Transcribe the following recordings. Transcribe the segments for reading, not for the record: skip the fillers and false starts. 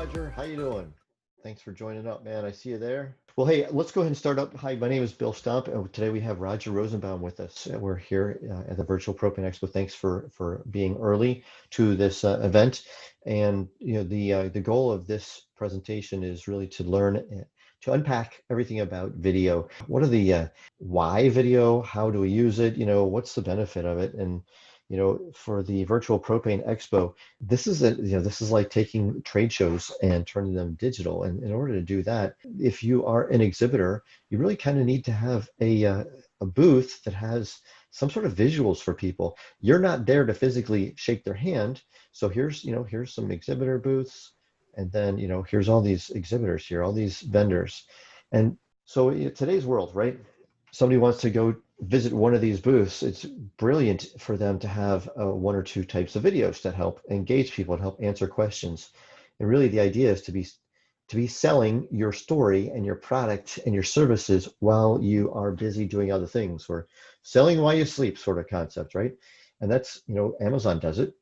Roger. How you doing? Thanks for joining up, man. I see you there. Well, hey, let's go ahead and start up. Hi, my name is Bill Stump, and today we have Roger Rosenbaum with us. We're here at the Virtual Propane Expo. Thanks for being early to this event. And the goal of this presentation is really to learn to unpack everything about video. What are the why video? How do we use it? What's the benefit of it? And for the Virtual Propane Expo, this is like taking trade shows and turning them digital. And in order to do that, if you are an exhibitor, you really kind of need to have a booth that has some sort of visuals for people. You're not there to physically shake their hand. So here's some exhibitor booths, and then here's all these exhibitors here, all these vendors. And so in today's world, right? Somebody wants to go visit one of these booths, it's brilliant for them to have one or two types of videos that help engage people and help answer questions. And really the idea is to be selling your story and your product and your services while you are busy doing other things, or selling while you sleep sort of concept, right? And that's, Amazon does it.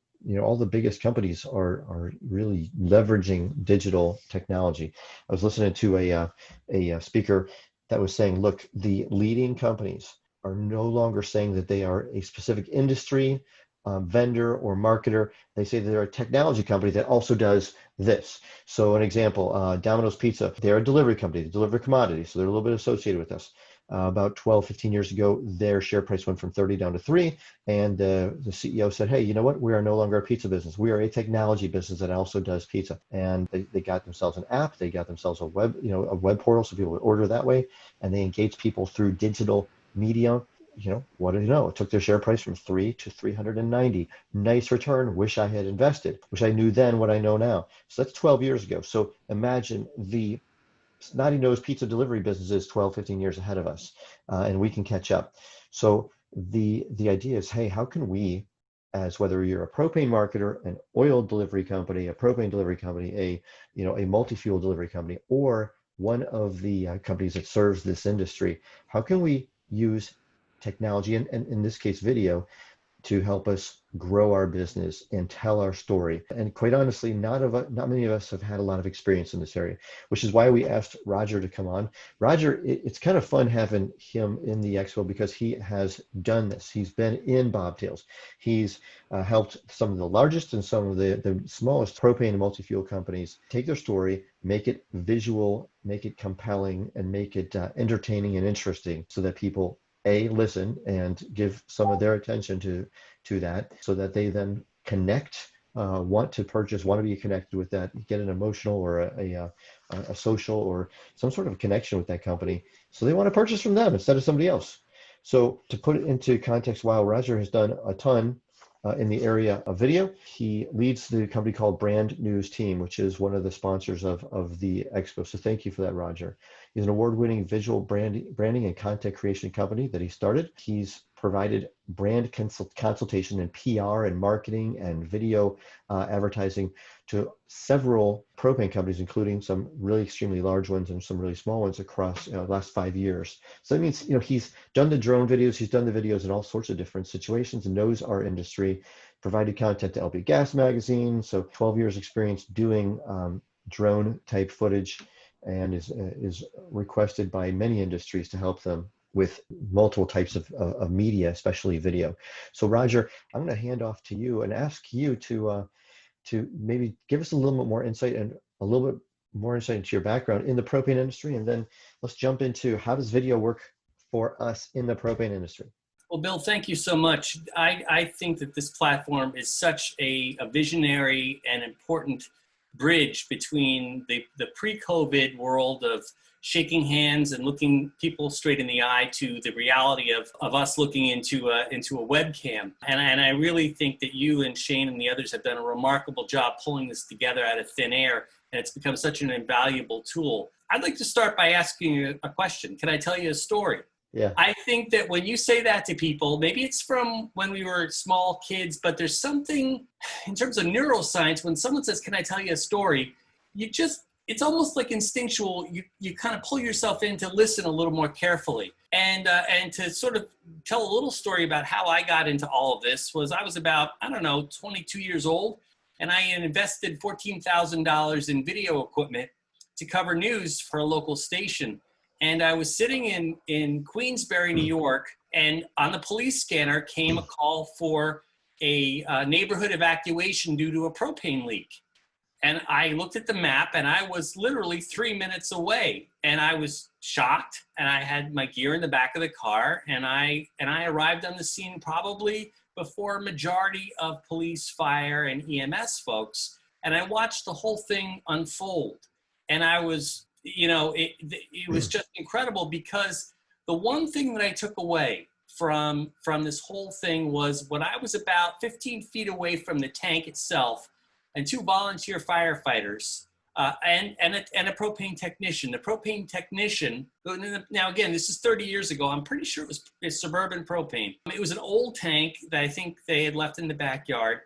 All the biggest companies are really leveraging digital technology. I was listening to a speaker that was saying, look, the leading companies are no longer saying that they are a specific industry, vendor, or marketer. They say that they're a technology company that also does this. So an example, Domino's Pizza, they're a delivery company. They deliver commodities, so they're a little bit associated with us. About 12, 15 years ago, their share price went from 30 down to 3. And the CEO said, hey, you know what? We are no longer a pizza business. We are a technology business that also does pizza. And they got themselves an app. They got themselves a web portal so people would order that way. And they engage people through digital media. What do you know? It took their share price from 3 to 390. Nice return. Wish I had invested. Wish I knew then what I know now. So that's 12 years ago. So imagine the snotty-nosed pizza delivery business is 12, 15 years ahead of us, and we can catch up. So the idea is, hey, how can we, as whether you're a propane marketer, an oil delivery company, a propane delivery company, a multi-fuel delivery company, or one of the companies that serves this industry, how can we use technology, and in this case, video, to help us grow our business and tell our story? And quite honestly, not many of us have had a lot of experience in this area, which is why we asked Roger to come on. Roger, it's kind of fun having him in the expo because he has done this. He's been in bobtails. He's helped some of the largest and some of the smallest propane and multi-fuel companies take their story, make it visual, make it compelling, and make it entertaining and interesting so that people listen and give some of their attention to that, so that they then connect, want to purchase, want to be connected with that, get an emotional or a social or some sort of connection with that company, so they want to purchase from them instead of somebody else. So to put it into context, while Roger has done a ton in the area of video, he leads the company called Brand News Team, which is one of the sponsors of the expo. So thank you for that, Roger. He's an award-winning visual branding and content creation company that he started. He's provided brand consultation and PR and marketing and video advertising to several propane companies, including some really extremely large ones and some really small ones across the last 5 years. So that means he's done the drone videos, he's done the videos in all sorts of different situations, and knows our industry, provided content to LP Gas Magazine, so 12 years experience doing drone type footage, and is requested by many industries to help them with multiple types of media, especially video. So Roger, I'm going to hand off to you and ask you to maybe give us a little bit more insight and a little bit more insight into your background in the propane industry, and then let's jump into how does video work for us in the propane industry. Well, Bill, thank you so much. I think that this platform is such a visionary and important bridge between the pre-COVID world of shaking hands and looking people straight in the eye to the reality of us looking into a webcam. And I really think that you and Shane and the others have done a remarkable job pulling this together out of thin air, and it's become such an invaluable tool. I'd like to start by asking you a question. Can I tell you a story? Yeah. I think that when you say that to people, maybe it's from when we were small kids, but there's something in terms of neuroscience, when someone says, can I tell you a story? It's almost like instinctual. You kind of pull yourself in to listen a little more carefully. And to sort of tell a little story about how I got into all of this was I was about, 22 years old. and I had invested $14,000 in video equipment to cover news for a local station. And I was sitting in Queensbury, New York, and on the police scanner came a call for a neighborhood evacuation due to a propane leak. And I looked at the map, and I was literally 3 minutes away, and I was shocked, and I had my gear in the back of the car, and I arrived on the scene probably before a majority of police, fire, and EMS folks, and I watched the whole thing unfold. And I was, it was just incredible, because the one thing that I took away from this whole thing was when I was about 15 feet away from the tank itself, and two volunteer firefighters and a propane technician. The propane technician, now again, this is 30 years ago. I'm pretty sure it was Suburban Propane. It was an old tank that I think they had left in the backyard.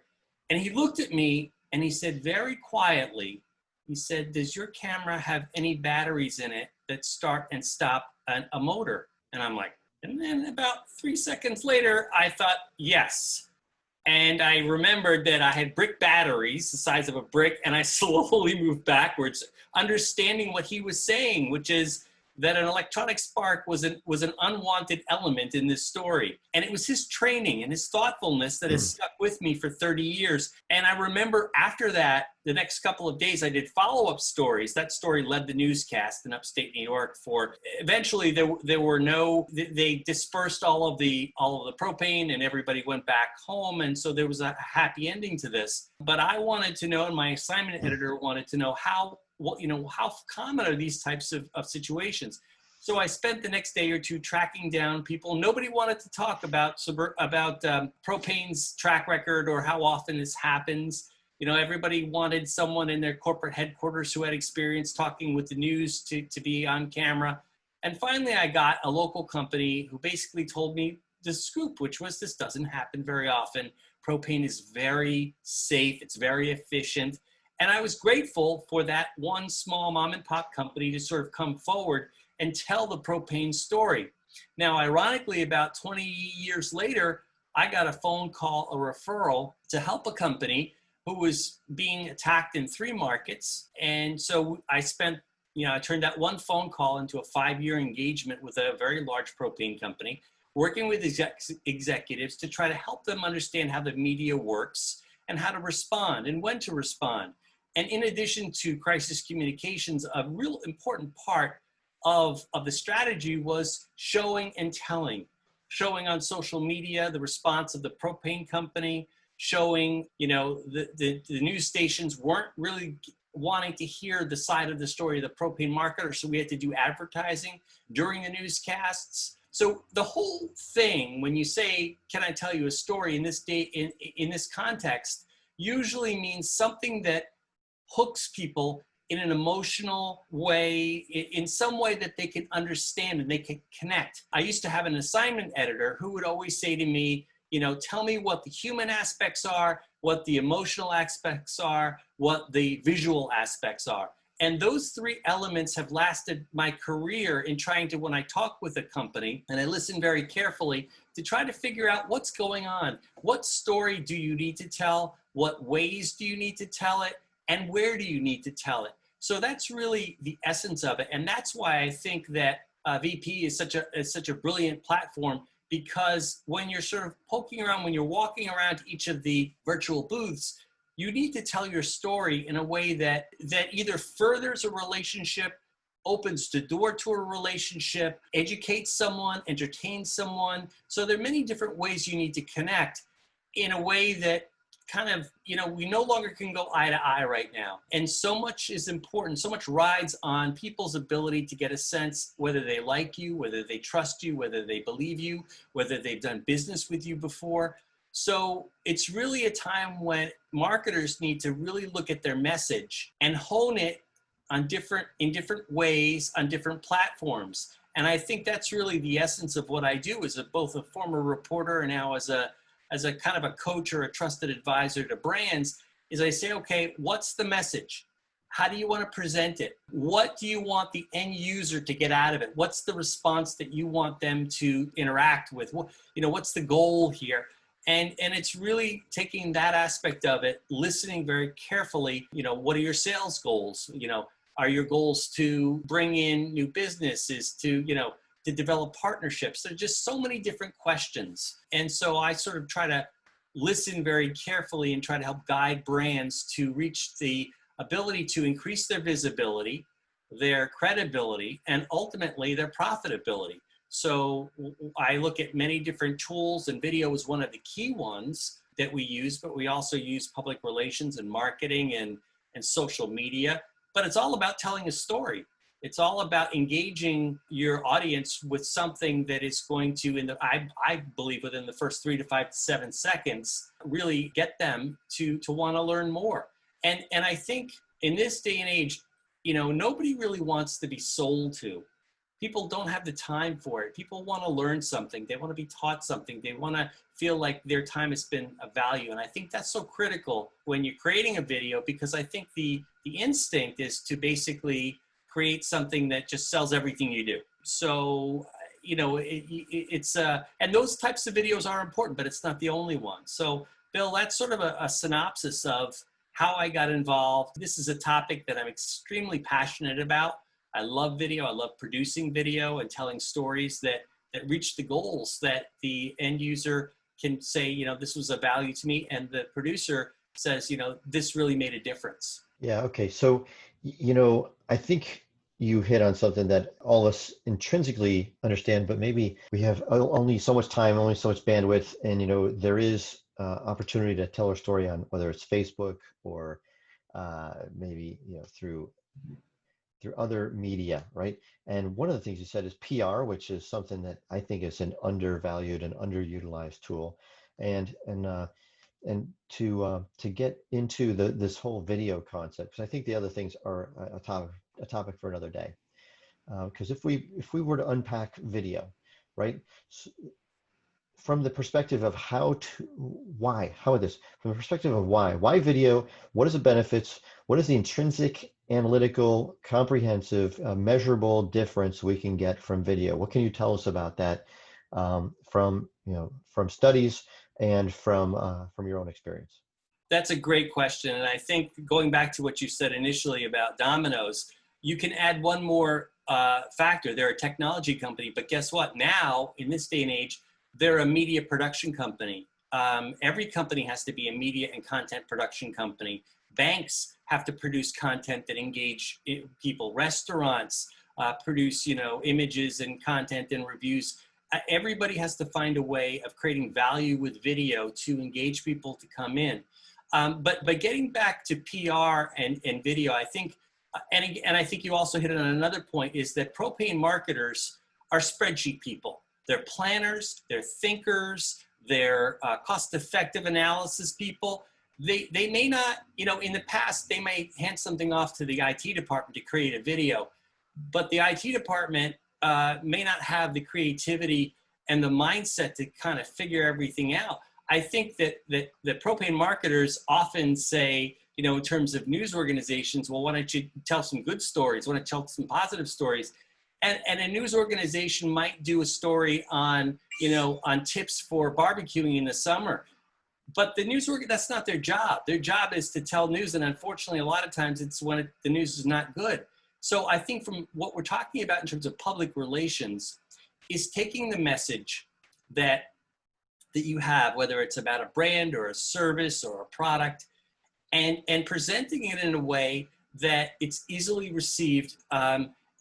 And he looked at me and he said very quietly, he said, "Does your camera have any batteries in it that start and stop a motor?" And I'm like, and then about 3 seconds later, I thought, yes. And I remembered that I had brick batteries the size of a brick, and I slowly moved backwards, understanding what he was saying, which is that an electronic spark was an unwanted element in this story. And it was his training and his thoughtfulness that has stuck with me for 30 years. And I remember after that, the next couple of days, I did follow-up stories. That story led the newscast in upstate New York for, eventually they dispersed all of the propane, and everybody went back home. And so there was a happy ending to this. But I wanted to know, and my assignment editor wanted to know how common are these types of situations? So I spent the next day or two tracking down people. Nobody wanted to talk about propane's track record or how often this happens. Everybody wanted someone in their corporate headquarters who had experience talking with the news to be on camera. And finally, I got a local company who basically told me the scoop, which was, this doesn't happen very often. Propane is very safe. It's very efficient. And I was grateful for that one small mom and pop company to sort of come forward and tell the propane story. Now, ironically, about 20 years later, I got a phone call, a referral to help a company who was being attacked in 3 markets. And so I turned that one phone call into a 5-year engagement with a very large propane company, working with executives to try to help them understand how the media works and how to respond and when to respond. And in addition to crisis communications, a real important part of the strategy was showing and telling. Showing on social media the response of the propane company, showing, the news stations weren't really wanting to hear the side of the story of the propane marketer, so we had to do advertising during the newscasts. So the whole thing, when you say, "Can I tell you a story in this context," usually means something that hooks people in an emotional way, in some way that they can understand and they can connect. I used to have an assignment editor who would always say to me, "Tell me what the human aspects are, what the emotional aspects are, what the visual aspects are." And those 3 elements have lasted my career in trying to, when I talk with a company, and I listen very carefully to try to figure out what's going on. What story do you need to tell? What ways do you need to tell it? And where do you need to tell it? So that's really the essence of it. And that's why I think that VP is such a brilliant platform, because when you're sort of poking around, when you're walking around each of the virtual booths, you need to tell your story in a way that either furthers a relationship, opens the door to a relationship, educates someone, entertains someone. So there are many different ways you need to connect in a way that kind of, we no longer can go eye to eye right now. And so much is important, so much rides on people's ability to get a sense whether they like you, whether they trust you, whether they believe you, whether they've done business with you before. So it's really a time when marketers need to really look at their message and hone it in different ways on different platforms. And I think that's really the essence of what I do as both a former reporter and now as a kind of a coach or a trusted advisor to brands, is I say, okay, what's the message? How do you want to present it? What do you want the end user to get out of it? What's the response that you want them to interact with? What's the goal here? And it's really taking that aspect of it, listening very carefully. What are your sales goals? Are your goals to bring in new businesses, to develop partnerships? There are just so many different questions. And so I sort of try to listen very carefully and try to help guide brands to reach the ability to increase their visibility, their credibility, and ultimately their profitability. So I look at many different tools, and video is one of the key ones that we use, but we also use public relations and marketing and social media. But it's all about telling a story. It's all about engaging your audience with something that is going to, I believe within the first 3 to 5 to 7 seconds, really get them to want to learn more. And I think in this day and age, nobody really wants to be sold to. People don't have the time for it. People want to learn something. They want to be taught something. They want to feel like their time has been of value. And I think that's so critical when you're creating a video, because I think the instinct is to basically create something that just sells everything you do. So, and those types of videos are important, but it's not the only one. So, Bill, that's sort of a synopsis of how I got involved. This is a topic that I'm extremely passionate about. I love video. I love producing video and telling stories that reach the goals that the end user can say, this was a value to me. And the producer says, this really made a difference. Yeah. Okay. So, I think you hit on something that all of us intrinsically understand, but maybe we have only so much time, only so much bandwidth. And, there is opportunity to tell our story on whether it's Facebook or maybe, through other media, right? And one of the things you said is PR, which is something that I think is an undervalued and underutilized tool. And to get into this whole video concept, because I think the other things are a topic for another day. Because if we were to unpack video, right? From the perspective of from the perspective of why video, what is the benefits, what is the intrinsic, analytical, comprehensive, measurable difference we can get from video? What can you tell us about that from studies and from your own experience? That's a great question. And I think going back to what you said initially about Domino's, you can add one more factor. They're a technology company, but guess what? Now, in this day and age, they're a media production company. Every company has to be a media and content production company. Banks have to produce content that engage people. Restaurants produce, images and content and reviews. Everybody has to find a way of creating value with video to engage people to come in. But getting back to PR and video, I think, and I think you also hit on another point, is that propane marketers are spreadsheet people. They're planners, they're thinkers, they're cost-effective analysis people. They may not, in the past, they may hand something off to the IT department to create a video, but the IT department may not have the creativity and the mindset to kind of figure everything out. I think that propane marketers often say, in terms of news organizations, well, why don't you tell some good stories? Why don't you tell some positive stories? And a news organization might do a story on, on tips for barbecuing in the summer. But that's not their job. Their job is to tell news. And unfortunately, a lot of times it's when the news is not good. So I think from what we're talking about in terms of public relations is taking the message that you have, whether it's about a brand or a service or a product, and presenting it in a way that it's easily received.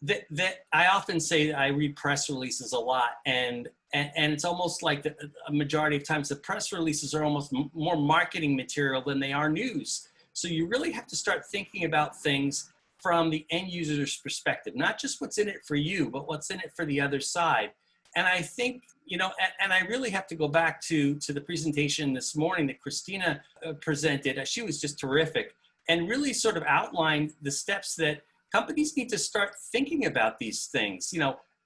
That I often say that I read press releases a lot, and it's almost like a majority of times the press releases are almost more marketing material than they are news. So you really have to start thinking about things from the end user's perspective, not just what's in it for you, but what's in it for the other side. And I think, and I really have to go back to the presentation this morning that Christina presented. She was just terrific and really sort of outlined the steps that companies need to start thinking about these things.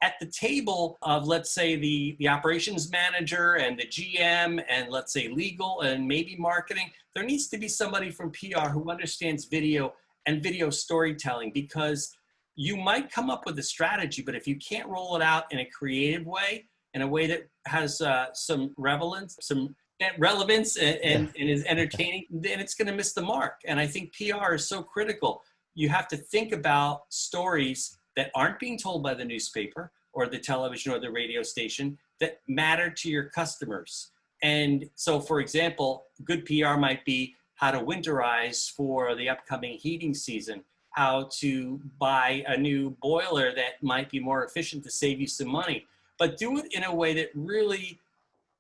At the table of, let's say, the operations manager and the GM and, let's say, legal and maybe marketing, there needs to be somebody from PR who understands video and video storytelling, because you might come up with a strategy, but if you can't roll it out in a creative way, in a way that has some relevance, some relevance Yeah. and is entertaining, then it's going to miss the mark. And I think PR is so critical. You have to think about stories that aren't being told by the newspaper or the television or the radio station that matter to your customers. And so, for example, good PR might be how to winterize for the upcoming heating season, how to buy a new boiler that might be more efficient to save you some money, but do it in a way that really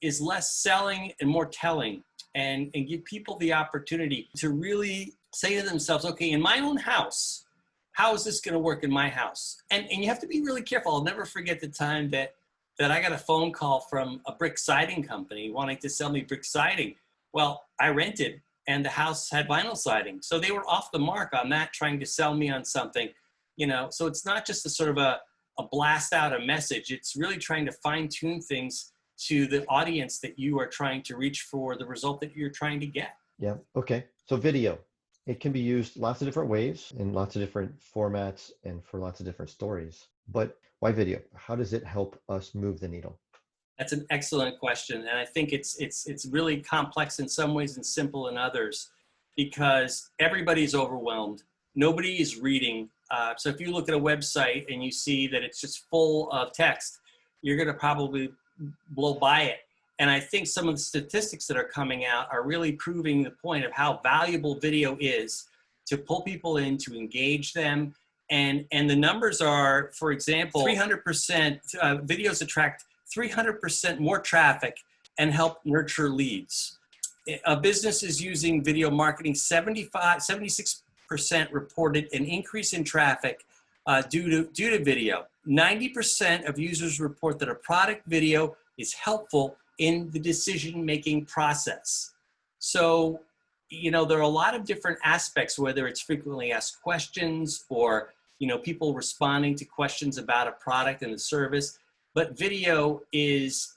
is less selling and more telling, and give people the opportunity to really say to themselves, okay, in my own house, how is this going to work in my house? And you have to be really careful. I'll never forget the time that I got a phone call from a brick siding company wanting to sell me brick siding. Well, I rented and the house had vinyl siding. So they were off the mark on that, trying to sell me on something, so it's not just a sort of a blast out a message. It's really trying to fine tune things to the audience that you are trying to reach for the result that you're trying to get. Yeah. Okay. So video, it can be used lots of different ways in lots of different formats and for lots of different stories. But why video? How does it help us move the needle? That's an excellent question. And I think it's really complex in some ways and simple in others, because everybody's overwhelmed. Nobody is reading. So if you look at a website and you see that it's just full of text, you're going to probably blow by it. And I think some of the statistics that are coming out are really proving the point of how valuable video is to pull people in, to engage them. And the numbers are, for example, 300%, videos attract 300% more traffic and help nurture leads. A business is using video marketing. 76% reported an increase in traffic due to video. 90% of users report that a product video is helpful in the decision-making process. So, there are a lot of different aspects, whether it's frequently asked questions or, people responding to questions about a product and the service. But video is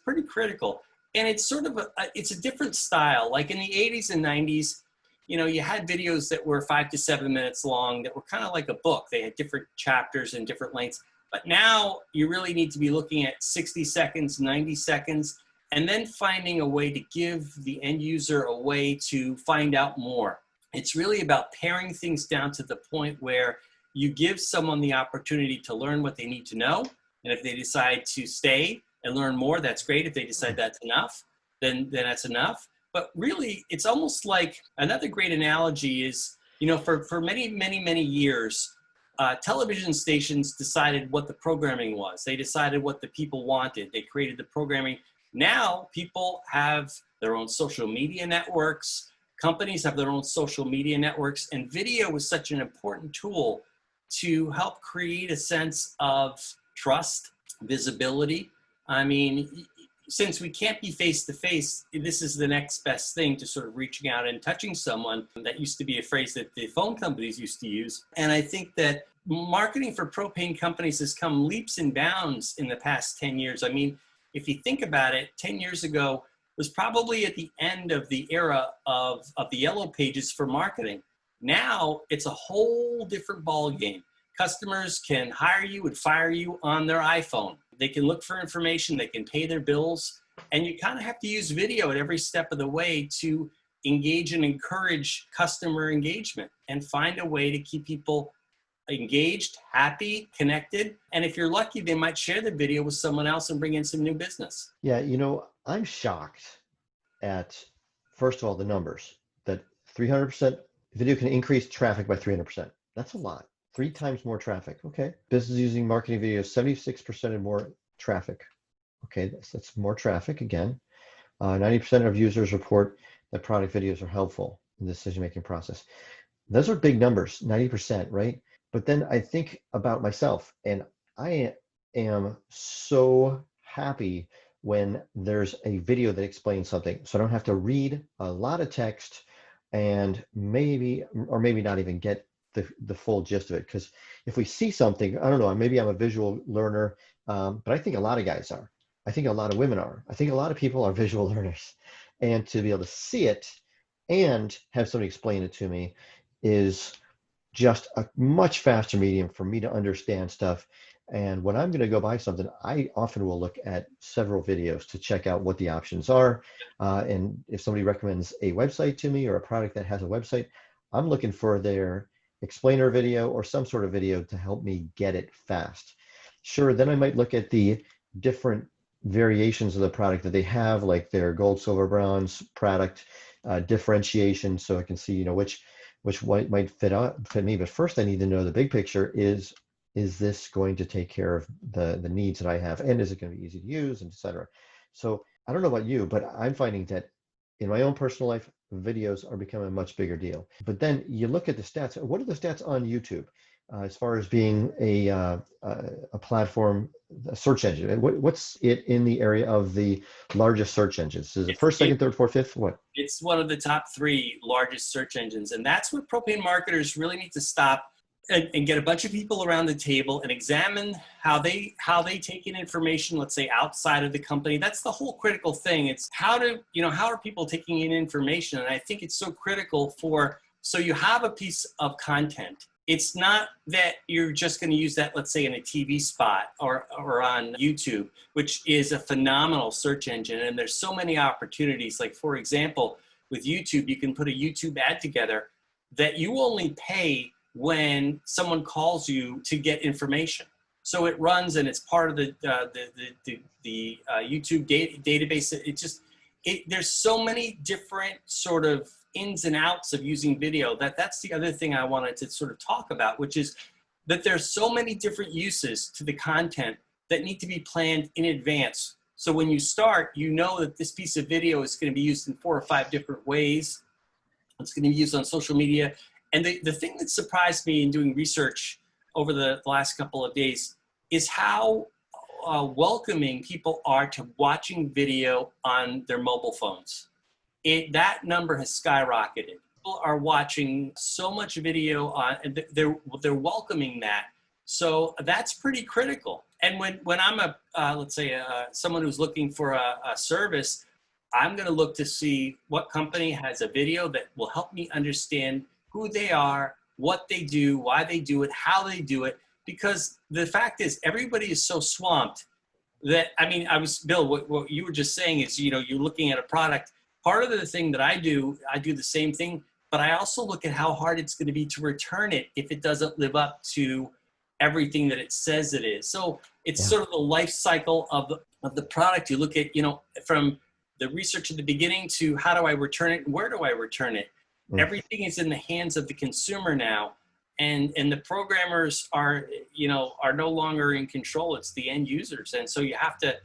pretty critical. And it's sort of it's a different style. Like in the 80s and 90s, you had videos that were 5 to 7 minutes long that were kind of like a book. They had different chapters and different lengths. But now you really need to be looking at 60 seconds, 90 seconds, and then finding a way to give the end user a way to find out more. It's really about paring things down to the point where you give someone the opportunity to learn what they need to know. And if they decide to stay and learn more, that's great. If they decide that's enough, then that's enough. But really, it's almost like another great analogy is, for many, many, many years, television stations decided what the programming was. They decided what the people wanted. They created the programming. Now people have their own social media networks. Companies have their own social media networks. And video is such an important tool to help create a sense of trust, visibility. I mean, since we can't be face-to-face, this is the next best thing to sort of reaching out and touching someone. That used to be a phrase that the phone companies used to use. And I think that marketing for propane companies has come leaps and bounds in the past 10 years. I mean, if you think about it, 10 years ago was probably at the end of the era of the yellow pages for marketing. Now it's a whole different ballgame. Customers can hire you and fire you on their iPhone. They can look for information, they can pay their bills, and you kind of have to use video at every step of the way to engage and encourage customer engagement and find a way to keep people engaged, happy, connected. And if you're lucky, they might share the video with someone else and bring in some new business. Yeah, I'm shocked at, first of all, the numbers, that 300% video can increase traffic by 300%. That's a lot. 3 times more traffic. Okay. Business using marketing videos, 76% and more traffic. Okay, that's more traffic again. 90% of users report that product videos are helpful in the decision-making process. Those are big numbers, 90%, right? But then I think about myself, and I am so happy when there's a video that explains something, so I don't have to read a lot of text and maybe not even get the full gist of it. Because if we see something, I don't know, maybe I'm a visual learner, but I think a lot of guys are. I think a lot of women are. I think a lot of people are visual learners. And to be able to see it and have somebody explain it to me is just a much faster medium for me to understand stuff. And when I'm going to go buy something, I often will look at several videos to check out what the options are. And if somebody recommends a website to me or a product that has a website, I'm looking for their explainer video or some sort of video to help me get it fast. Sure, then I might look at the different variations of the product that they have, like their gold, silver, bronze product differentiation, so I can see, which might fit me. But first, I need to know the big picture. Is this going to take care of the needs that I have, and is it going to be easy to use, and et cetera. So I don't know about you, but I'm finding that in my own personal life, videos are becoming a much bigger deal. But then you look at the stats. What are the stats on YouTube as far as being a platform, a search engine? What's it in the area of the largest search engines? Is it first, second, third, fourth, fifth? What? It's one of the top 3 largest search engines, and that's what propane marketers really need to stop and get a bunch of people around the table and examine how they take in information, let's say outside of the company. That's the whole critical thing. It's how are people taking in information? And I think it's so critical so you have a piece of content. It's not that you're just going to use that, let's say, in a TV spot or on YouTube, which is a phenomenal search engine. And there's so many opportunities. Like, for example, with YouTube, you can put a YouTube ad together that you only pay when someone calls you to get information. So it runs and it's part of the YouTube database. There's so many different sort of ins and outs of using video that's the other thing I wanted to sort of talk about, which is that there's so many different uses to the content that need to be planned in advance. So when you start, you know that this piece of video is going to be used in 4 or 5 different ways. It's going to be used on social media. And the thing that surprised me in doing research over the last couple of days is how welcoming people are to watching video on their mobile phones. That number has skyrocketed. People are watching so much video and they're welcoming that. So that's pretty critical. And when I'm let's say someone who's looking for a service, I'm going to look to see what company has a video that will help me understand who they are, what they do, why they do it, how they do it. Because the fact is, everybody is so swamped that, Bill, what you were just saying is, you're looking at a product. Part of the thing that I do the same thing, but I also look at how hard it's going to be to return it if it doesn't live up to everything that it says it is. So it's sort of the life cycle of the product. You look at, from the research at the beginning to how do I return it and where do I return it? Everything is in the hands of the consumer now, and the programmers are no longer in control. It's the end users, and so you have to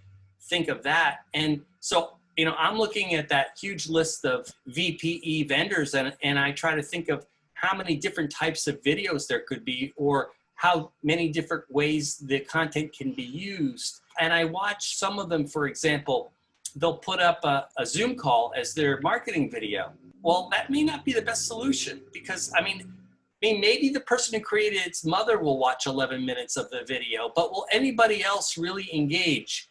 think of that. And so I'm looking at that huge list of VPE vendors, and I try to think of how many different types of videos there could be, or how many different ways the content can be used. And I watch some of them. For example, they'll put up a Zoom call as their marketing video. Well, that may not be the best solution, because maybe the person who created its mother will watch 11 minutes of the video, but will anybody else really engage?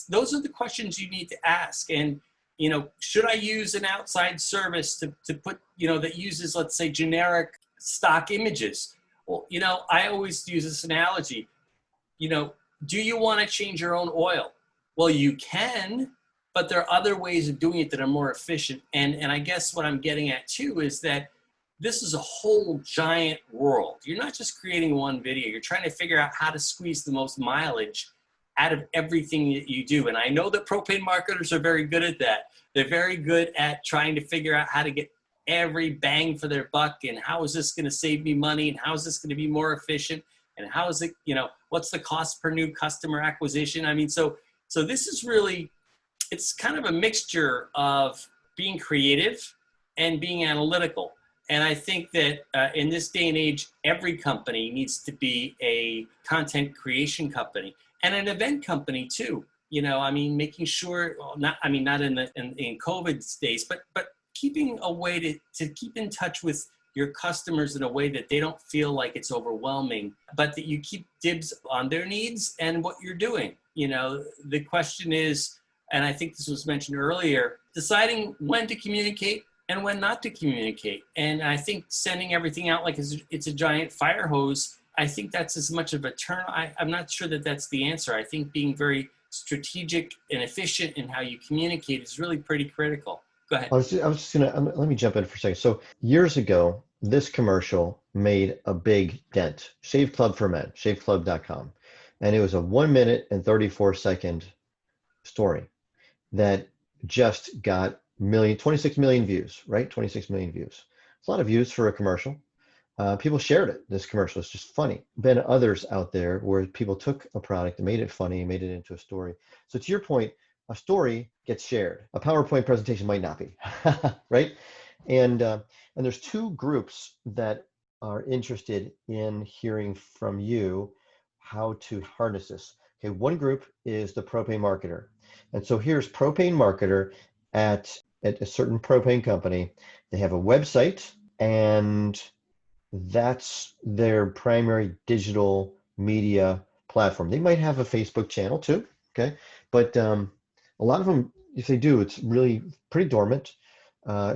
Those are the questions you need to ask. And, should I use an outside service to put, that uses, let's say, generic stock images? Well, I always use this analogy. Do you want to change your own oil? Well, you can, but there are other ways of doing it that are more efficient. And I guess what I'm getting at too is that this is a whole giant world. You're not just creating one video. You're trying to figure out how to squeeze the most mileage out of everything that you do. And I know that propane marketers are very good at that. They're very good at trying to figure out how to get every bang for their buck, and how is this going to save me money, and how is this going to be more efficient, and how is it, what's the cost per new customer acquisition? So this is really, it's kind of a mixture of being creative and being analytical. And I think that in this day and age, every company needs to be a content creation company and an event company too. Making sure, not in COVID days, but keeping a way to keep in touch with your customers in a way that they don't feel like it's overwhelming, but that you keep dibs on their needs and what you're doing. The question is, and I think this was mentioned earlier, deciding when to communicate and when not to communicate. And I think sending everything out like it's a giant fire hose I think that's as much of a turn. I'm not sure that that's the answer. I think being very strategic and efficient in how you communicate is really pretty critical. Go ahead. I was just gonna let me jump in for a second. So years ago, this commercial made a big dent. Shave Club for Men, shaveclub.com. And it was a 1 minute and 34-second story that just got 26 million views, right? 26 million views. It's a lot of views for a commercial. People shared it. This commercial is just funny. Been others out there where people took a product and made it funny and made it into a story. So to your point, a story gets shared. A PowerPoint presentation might not be, right? And there's two groups that are interested in hearing from you how to harness this. Okay, one group is the propane marketer. And so here's propane marketer at a certain propane company. They have a website, and that's their primary digital media platform. They might have a Facebook channel too, okay? But a lot of them, if they do, it's really pretty dormant.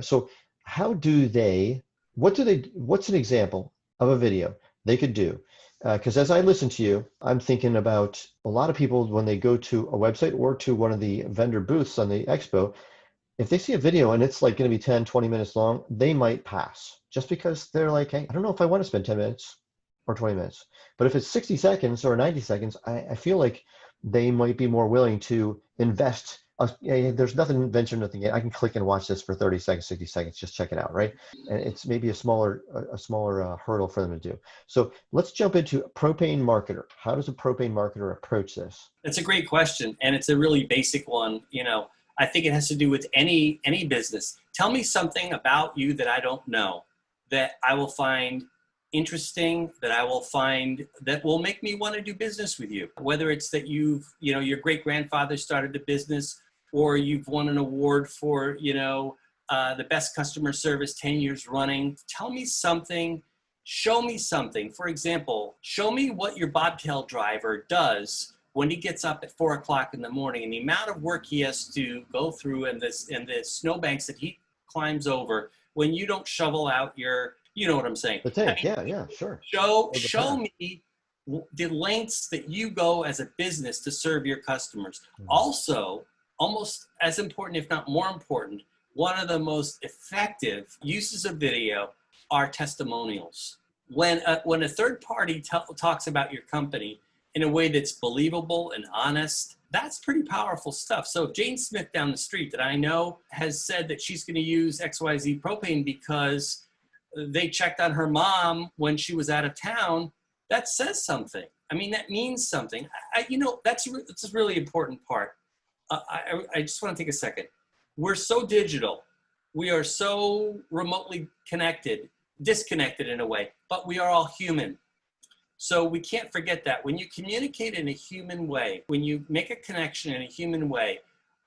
So how do they, what's an example of a video they could do? Because as I listen to you, I'm thinking about a lot of people when they go to a website or to one of the vendor booths on the Expo, if they see a video and it's like going to be 10, 20 minutes long, they might pass just because they're like, hey, I don't know if I want to spend 10 minutes or 20 minutes. But if it's 60 seconds or 90 seconds, I feel like they might be more willing to invest. There's nothing venture, nothing yet. I can click and watch this for 30 seconds, 60 seconds, just check it out, right? And it's maybe a smaller hurdle for them to do. So let's jump into propane marketer. How does a propane marketer approach this? That's a great question, and it's a really basic one. I think it has to do with any business. Tell me something about you that I don't know, that I will find interesting, that I will find that will make me want to do business with you. Whether it's that your great grandfather started a business, or you've won an award for, the best customer service 10 years running. Tell me something, show me something. For example, show me what your bobtail driver does when he gets up at 4 o'clock in the morning, and the amount of work he has to go through and the snowbanks that he climbs over when you don't shovel out your, you know what I'm saying? The tank, yeah, sure. Show me the lengths that you go as a business to serve your customers. Mm-hmm. Also, almost as important, if not more important, one of the most effective uses of video are testimonials. When a third party talks about your company in a way that's believable and honest, that's pretty powerful stuff. So if Jane Smith down the street that I know has said that she's going to use XYZ propane because they checked on her mom when she was out of town, that says something. I mean, that means something. That's a really important part. I just want to take a second. We're so digital. We are so remotely disconnected in a way, but we are all human. So we can't forget that. When you communicate in a human way, when you make a connection in a human way,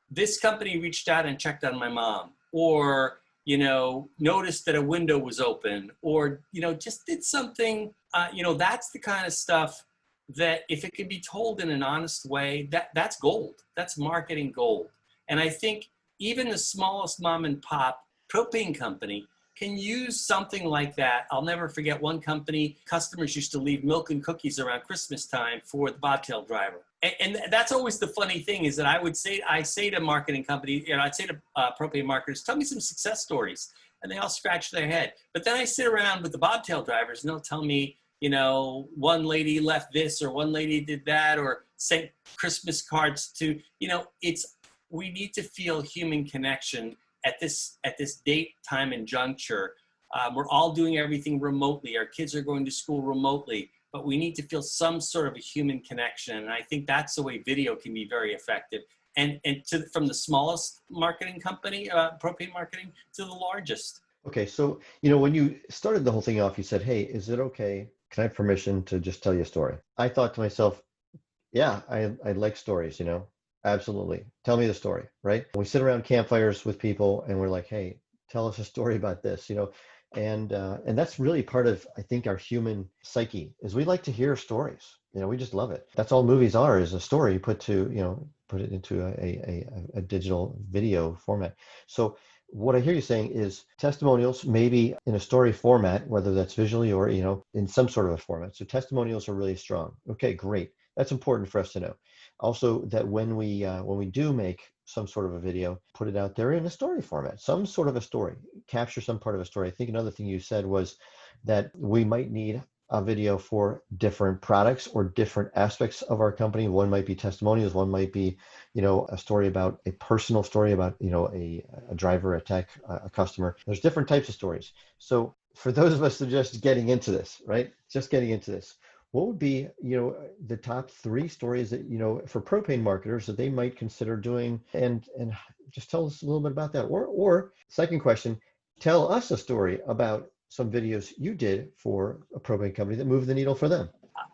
this company reached out and checked on my mom, or, noticed that a window was open, or, just did something, that's the kind of stuff that if it can be told in an honest way, that's gold. That's marketing gold. And I think even the smallest mom and pop propane company can use something like that. I'll never forget one company, customers used to leave milk and cookies around Christmas time for the bobtail driver. And that's always the funny thing, is that I say to marketing companies, I'd say to propane marketers, tell me some success stories. And they all scratch their head. But then I sit around with the bobtail drivers and they'll tell me, one lady left this, or one lady did that, or sent Christmas cards to, we need to feel human connection at this date, time, and juncture. We're all doing everything remotely. Our kids are going to school remotely, but we need to feel some sort of a human connection. And I think that's the way video can be very effective. And from the smallest marketing company, propane marketing, to the largest. Okay, so when you started the whole thing off, you said, "Hey, is it okay? Can I have permission to just tell you a story?" I thought to myself, "Yeah, I like stories, Absolutely. Tell me the story," right? We sit around campfires with people and we're like, "Hey, tell us a story about this," and that's really part of, I think, our human psyche, is we like to hear stories. We just love it. That's all movies are, is a story put it into a digital video format. So what I hear you saying is testimonials, maybe in a story format, whether that's visually or, in some sort of a format. So testimonials are really strong. Okay, great. That's important for us to know. Also, that when we do make some sort of a video, put it out there in a story format, some sort of a story, capture some part of a story. I think another thing you said was that we might need a video for different products or different aspects of our company. One might be testimonials, one might be, a story about a personal story about, a driver, a tech, a customer. There's different types of stories. So for those of us that are just getting into this, right? Just getting into this, what would be, the top 3 stories that, for propane marketers that they might consider doing, and just tell us a little bit about that. Or second question, tell us a story about some videos you did for a propane company that moved the needle for them.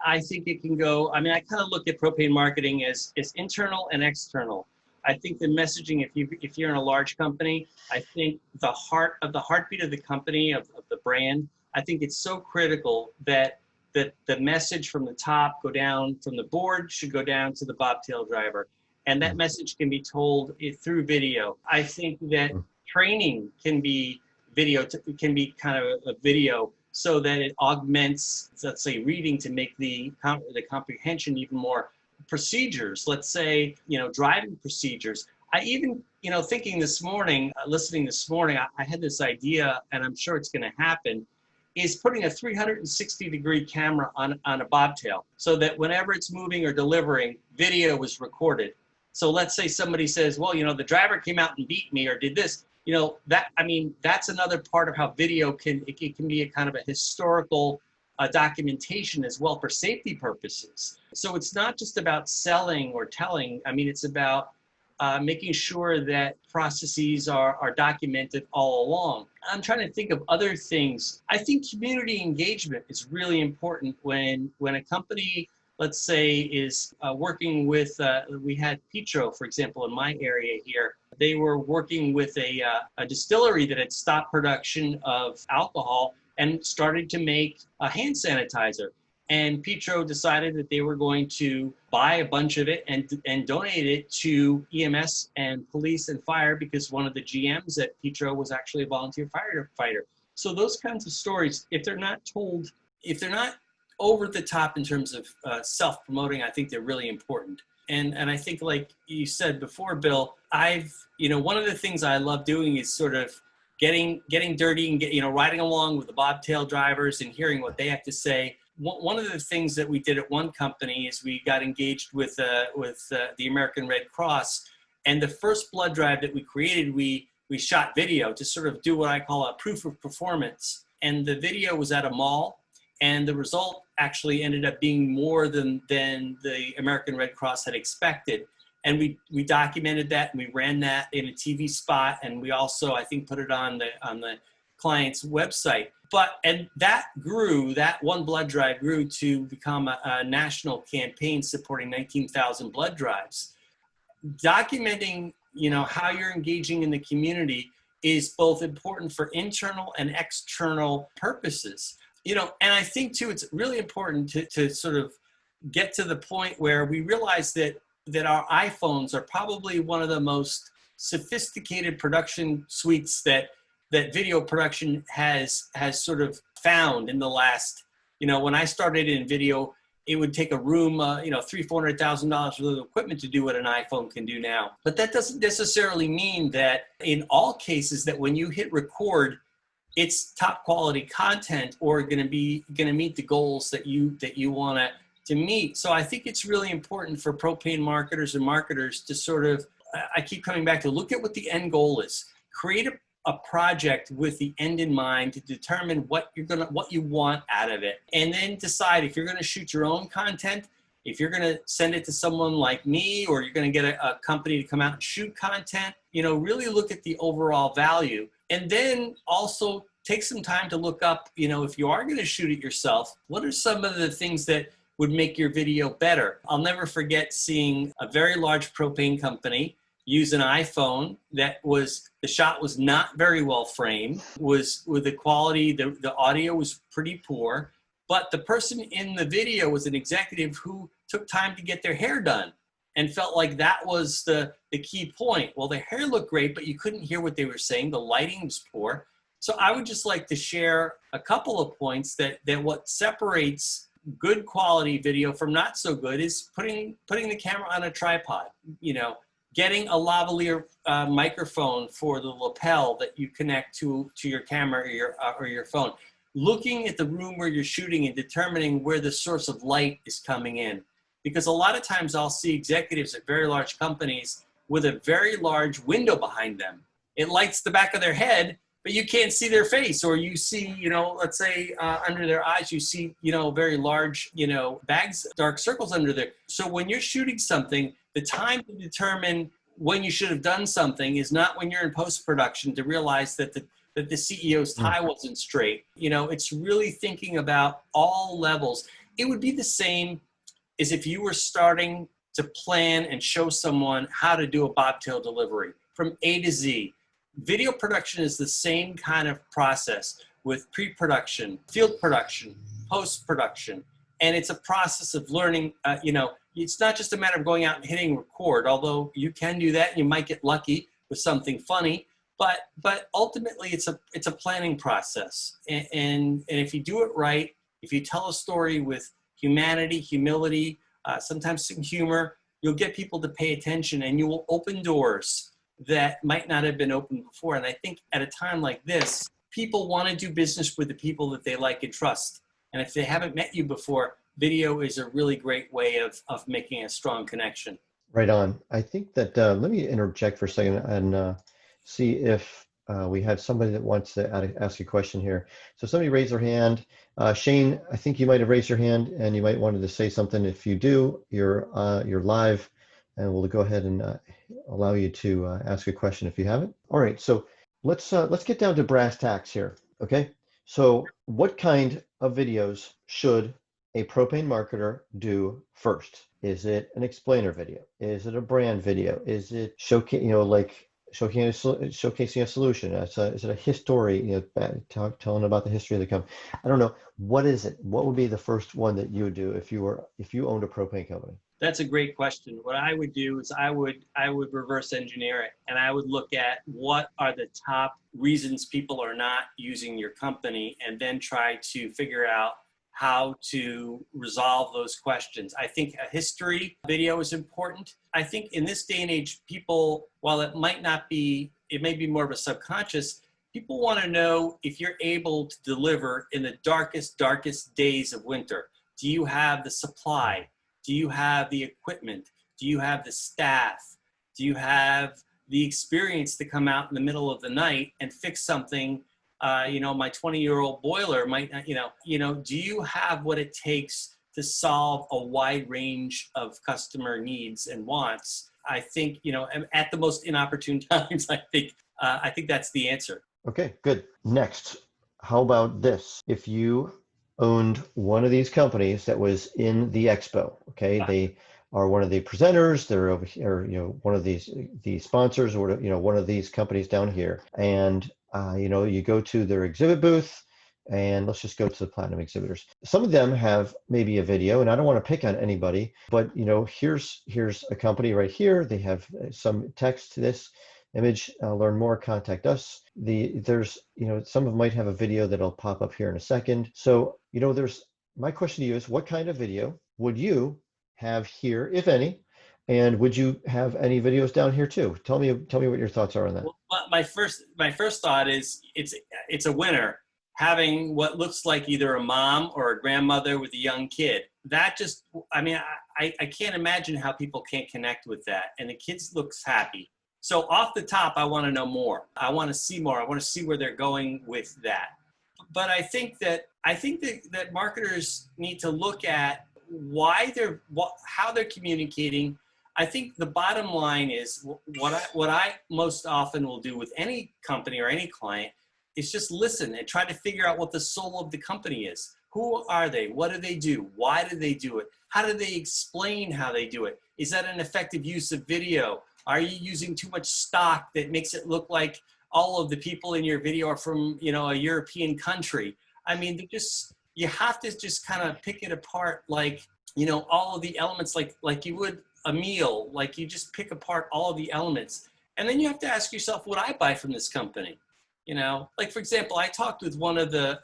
I think it can go, I mean, I kind of look at propane marketing as internal and external. I think the messaging, if you're in a large company, I think the heartbeat of the company, of the brand, I think it's so critical that the message from the top go down, from the board should go down to the bobtail driver. And that message can be told through video. I think that training can be video, can be kind of a video, so that it augments, let's say, reading to make the comprehension even more. Procedures, let's say, driving procedures. I even, thinking this morning, listening this morning, I had this idea, and I'm sure it's going to happen, is putting a 360-degree camera on a bobtail, so that whenever it's moving or delivering, video is recorded. So let's say somebody says, well, the driver came out and beat me or did this. That's another part of how video can be a kind of a historical documentation as well for safety purposes. So it's not just about selling or telling. It's about making sure that processes are documented all along. I'm trying to think of other things. I think community engagement is really important when a company, let's say, is working with, we had Petro, for example, in my area here. They were working with a distillery that had stopped production of alcohol and started to make a hand sanitizer. And Petro decided that they were going to buy a bunch of it and donate it to EMS and police and fire, because one of the GMs at Petro was actually a volunteer firefighter. So those kinds of stories, if they're not told, if they're not over the top in terms of self-promoting, I think they're really important. And I think, like you said before, Bill, one of the things I love doing is sort of getting dirty and riding along with the bobtail drivers and hearing what they have to say. One of the things that we did at one company is we got engaged with the American Red Cross, and the first blood drive that we created, we shot video to sort of do what I call a proof of performance. And the video was at a mall, and the result actually ended up being more than the American Red Cross had expected. And we documented that, and we ran that in a TV spot, and we also, I think, put it on the client's website. And that one blood drive grew to become a national campaign supporting 19,000 blood drives. Documenting, how you're engaging in the community is both important for internal and external purposes. And I think too, it's really important to sort of get to the point where we realize that our iPhones are probably one of the most sophisticated production suites that video production has sort of found in the last, when I started in video, it would take a room, $300,000-$400,000 worth of equipment to do what an iPhone can do now. But that doesn't necessarily mean that in all cases that when you hit record, it's top quality content or going to meet the goals that you want to meet. So I think it's really important for propane marketers and marketers to sort of, I keep coming back to look at what the end goal is. Create a project with the end in mind to determine what you want out of it, and then decide if you're going to shoot your own content, if you're going to send it to someone like me, or you're going to get a company to come out and shoot content. Really look at the overall value, and then also take some time to look up, if you are going to shoot it yourself, what are some of the things that would make your video better? I'll never forget seeing a very large propane company use an iPhone the shot was not very well framed, was with the quality, the audio was pretty poor, but the person in the video was an executive who took time to get their hair done. and felt like that was the key point. Well, their hair looked great, but you couldn't hear what they were saying. The lighting was poor. So I would just like to share a couple of points that what separates good quality video from not so good is putting the camera on a tripod, getting a lavalier microphone for the lapel that you connect to your camera or your phone, looking at the room where you're shooting and determining where the source of light is coming in. Because a lot of times I'll see executives at very large companies with a very large window behind them. It lights the back of their head, but you can't see their face, or you see, let's say under their eyes, you see, very large, bags, dark circles under there. So when you're shooting something, the time to determine when you should have done something is not when you're in post-production to realize that the CEO's tie wasn't straight. It's really thinking about all levels. It would be the same as if you were starting to plan and show someone how to do a bobtail delivery from A to Z. Video production is the same kind of process with pre-production, field production, post-production. And it's a process of learning, it's not just a matter of going out and hitting record, although you can do that and you might get lucky with something funny, but ultimately it's a planning process. And if you do it right, if you tell a story with humanity, humility, sometimes some humor, you'll get people to pay attention and you will open doors that might not have been opened before. And I think at a time like this, people want to do business with the people that they like and trust. And if they haven't met you before, video is a really great way of making a strong connection. Right on. I think that, let me interject for a second and see if we have somebody that wants to ask a question here. So somebody raised their hand. Shane, I think you might have raised your hand and you might wanted to say something. If you do, you're live, and we'll go ahead and allow you to ask a question if you haven't. All right, so let's get down to brass tacks here, okay? So what kind of videos should a propane marketer do first? Is it an explainer video? Is it a brand video? Is it showcasing a solution? Is it a history, telling about the history of the company? I don't know. What is it? What would be the first one that you would do if you owned a propane company? That's a great question. What I would do is I would reverse engineer it, and I would look at what are the top reasons people are not using your company, and then try to figure out how to resolve those questions. I think a history video is important. I think in this day and age, people, while it may be more of a subconscious, people want to know if you're able to deliver in the darkest days of winter. Do you have the supply? Do you have the equipment? Do you have the staff? Do you have the experience to come out in the middle of the night and fix something? My 20-year-old boiler might, do you have what it takes to solve a wide range of customer needs and wants? I think, at the most inopportune times, I think that's the answer. Okay, good. Next, how about this? If you owned one of these companies that was in the Expo, okay, they are one of the presenters, they're over here, one of the sponsors, or one of these companies down here, and you go to their exhibit booth, and let's just go to the platinum exhibitors. Some of them have maybe a video, and I don't want to pick on anybody, but here's a company right here. They have some text to this image. Learn more, contact us. There's some of them might have a video that'll pop up here in a second. So my question to you is, what kind of video would you have here, if any? And would you have any videos down here too? Tell me what your thoughts are on that. Well, my first thought is it's a winner having what looks like either a mom or a grandmother with a young kid. That just, I can't imagine how people can't connect with that. And the kids looks happy. So off the top, I want to know more. I want to see more. I want to see where they're going with that. But I think that marketers need to look at how they're communicating. I think the bottom line is what I most often will do with any company or any client is just listen and try to figure out what the soul of the company is. Who are they? What do they do? Why do they do it? How do they explain how they do it? Is that an effective use of video? Are you using too much stock that makes it look like all of the people in your video are from, a European country? You have to just kind of pick it apart, like, all of the elements like you would a meal, like you just pick apart all of the elements. And then you have to ask yourself, would I buy from this company? You know, like for example, I talked with one of the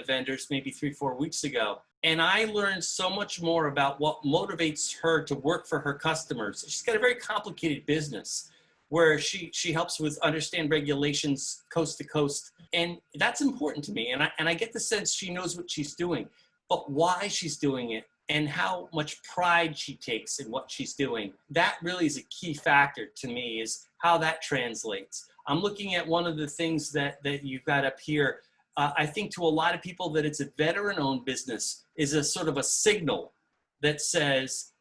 vendors maybe 3-4 weeks ago, and I learned so much more about what motivates her to work for her customers. She's got a very complicated business where she helps with understand regulations coast to coast, and that's important to me. And I get the sense she knows what she's doing, but why she's doing it and how much pride she takes in what she's doing. That really is a key factor to me, is how that translates. I'm looking at one of the things that you've got up here. I think to a lot of people that it's a veteran-owned business is a sort of a signal that says,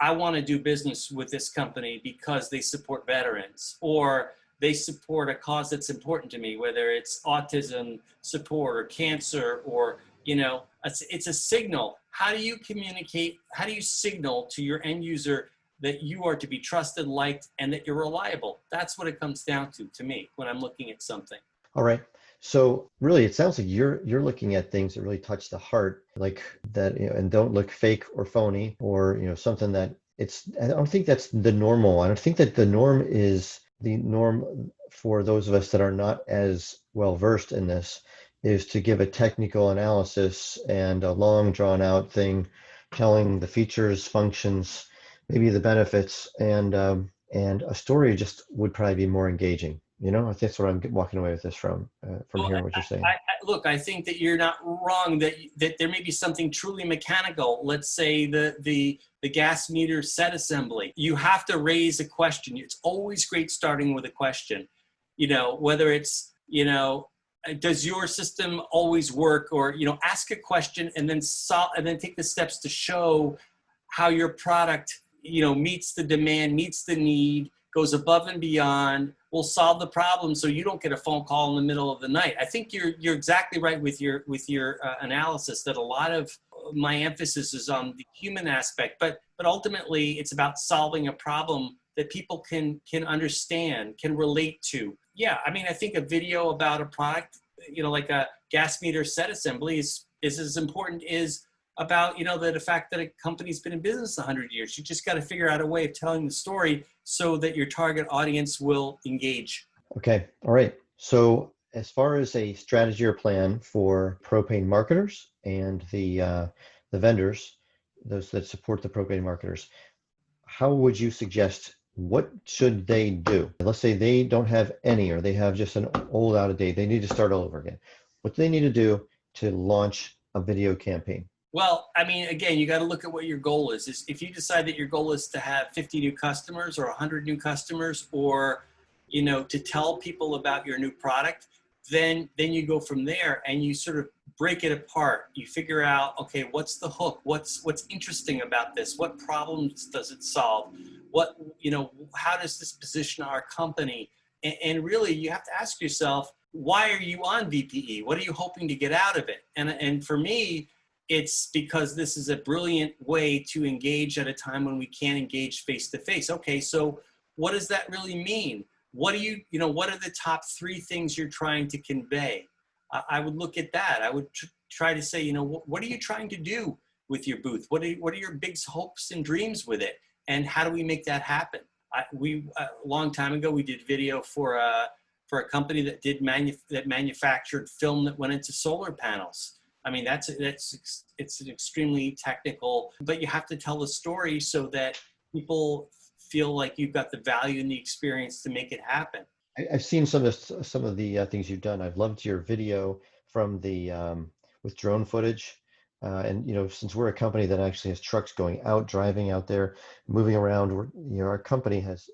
I want to do business with this company because they support veterans, or they support a cause that's important to me, whether it's autism support or cancer, or, you know, it's a signal. How do you communicate? How do you signal to your end user that you are to be trusted, liked, and that you're reliable? That's what it comes down to me, when I'm looking at something. All right. So really, it sounds like you're looking at things that really touch the heart, like that, you know, and don't look fake or phony, or, you know, something that I don't think that's the normal. I don't think that the norm is the norm for those of us that are not as well versed in this, is to give a technical analysis and a long drawn out thing, telling the features, functions, maybe the benefits, and a story just would probably be more engaging. You know, I think that's what I'm walking away with this from Well, hearing what you're saying. Look, I think that you're not wrong, that there may be something truly mechanical. Let's say the gas meter set assembly. You have to raise a question. It's always great starting with a question. You know, whether it's, you know, does your system always work? Or, you know, ask a question and then take the steps to show how your product, you know, meets the demand, meets the need, goes above and beyond, will solve the problem, so you don't get a phone call in the middle of the night. I think you're exactly right with your analysis, that a lot of my emphasis is on the human aspect, but ultimately it's about solving a problem that people can understand, can relate to. Yeah, I mean, I think a video about a product, you know, like a gas meter set assembly is as important as about, you know, the fact that a company's been in business 100 years. You just got to figure out a way of telling the story so that your target audience will engage. Okay. All right. So as far as a strategy or plan for propane marketers and the vendors, those that support the propane marketers, how would you suggest, what should they do? Let's say they don't have any, or they have just an old, out of date, they need to start all over again. What do they need to do to launch a video campaign? Well, I mean, again, you got to look at what your goal is. If you decide that your goal is to have 50 new customers or 100 new customers, or, you know, to tell people about your new product, then you go from there and you sort of break it apart. You figure out, okay, what's the hook? What's interesting about this? What problems does it solve? What, you know, how does this position our company? And really, you have to ask yourself, why are you on VPE? What are you hoping to get out of it? And for me, it's because this is a brilliant way to engage at a time when we can't engage face to face. Okay, so what does that really mean? What do you know, what are the top 3 things you're trying to convey? I would look at that. I would try to say, you know, what are you trying to do with your booth? What are your big hopes and dreams with it? And how do we make that happen? A long time ago, we did video for a company that manufactured film that went into solar panels. I mean, it's an extremely technical, but you have to tell a story so that people feel like you've got the value and the experience to make it happen. I've seen some of the things you've done. I've loved your video from the with drone footage, and you know, since we're a company that actually has trucks going out, driving out there, moving around, you know, our company has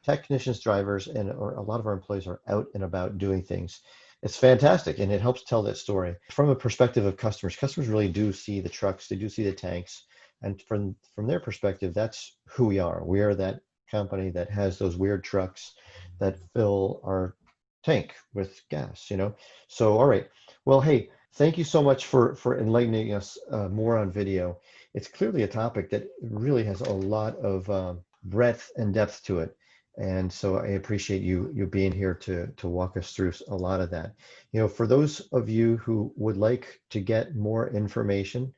technicians, drivers, and a lot of our employees are out and about doing things. It's fantastic, and it helps tell that story from a perspective of customers. Customers really do see the trucks, they do see the tanks, and from their perspective, that's who we are. We are that company that has those weird trucks that fill our tank with gas, you know. So, all right. Well, hey, thank you so much for enlightening us more on video. It's clearly a topic that really has a lot of breadth and depth to it. And so I appreciate you being here to walk us through a lot of that. You know, for those of you who would like to get more information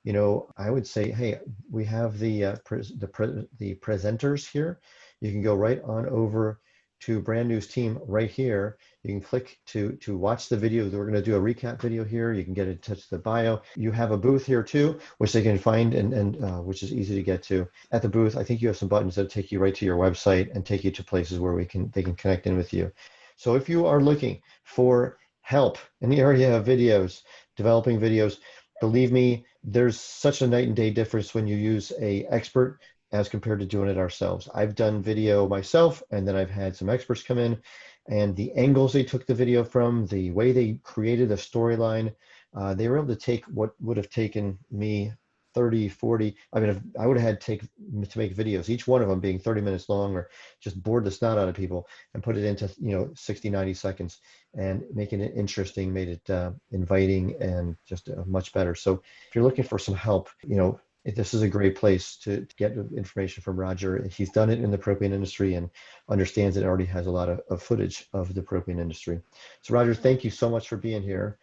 I would say, hey, we have the presenters here. You can go right on over to Brand New's team right here. You can click to watch the video. We're going to do a recap video here. You can get in touch with the bio. You have a booth here too, which they can find and which is easy to get to. At the booth, I think you have some buttons that take you right to your website and take you to places where they can connect in with you. So if you are looking for help in the area of videos, developing videos, believe me, there's such a night and day difference when you use an expert as compared to doing it ourselves. I've done video myself, and then I've had some experts come in, and the angles they took the video from, the way they created a storyline, they were able to take what would have taken me 30, 40. I mean, I would have had to make videos, each one of them being 30 minutes long, or just bored the snot out of people, and put it into 60, 90 seconds, and making it interesting, made it inviting, and just much better. So if you're looking for some help, this is a great place to get information from Roger. He's done it in the propane industry and understands it, already has a lot of footage of the propane industry. So Roger, thank you so much for being here.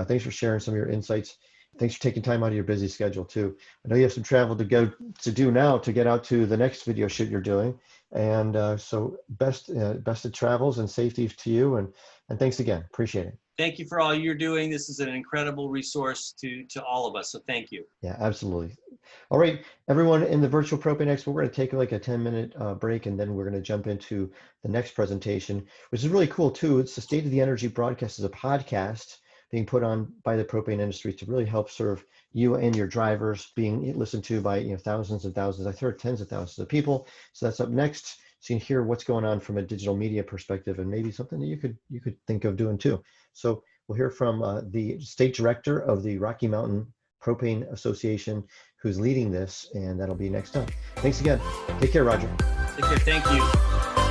Thanks for sharing some of your insights. Thanks for taking time out of your busy schedule too. I know you have some travel to do now to get out to the next video shoot you're doing. And so best of travels and safety to you. And thanks again. Appreciate it. Thank you for all you're doing. This is an incredible resource to all of us. So thank you. Yeah, absolutely. All right, everyone in the Virtual Propane Expo, we're going to take like a 10-minute break, and then we're going to jump into the next presentation, which is really cool too. It's the State of the Energy broadcast, is a podcast being put on by the propane industry to really help serve you and your drivers, being listened to by thousands and thousands. I've heard tens of thousands of people. So that's up next. So you can hear what's going on from a digital media perspective, and maybe something that you could think of doing too. So we'll hear from the state director of the Rocky Mountain Propane Association, who's leading this, and that'll be next time. Thanks again. Take care, Roger. Take care. Thank you.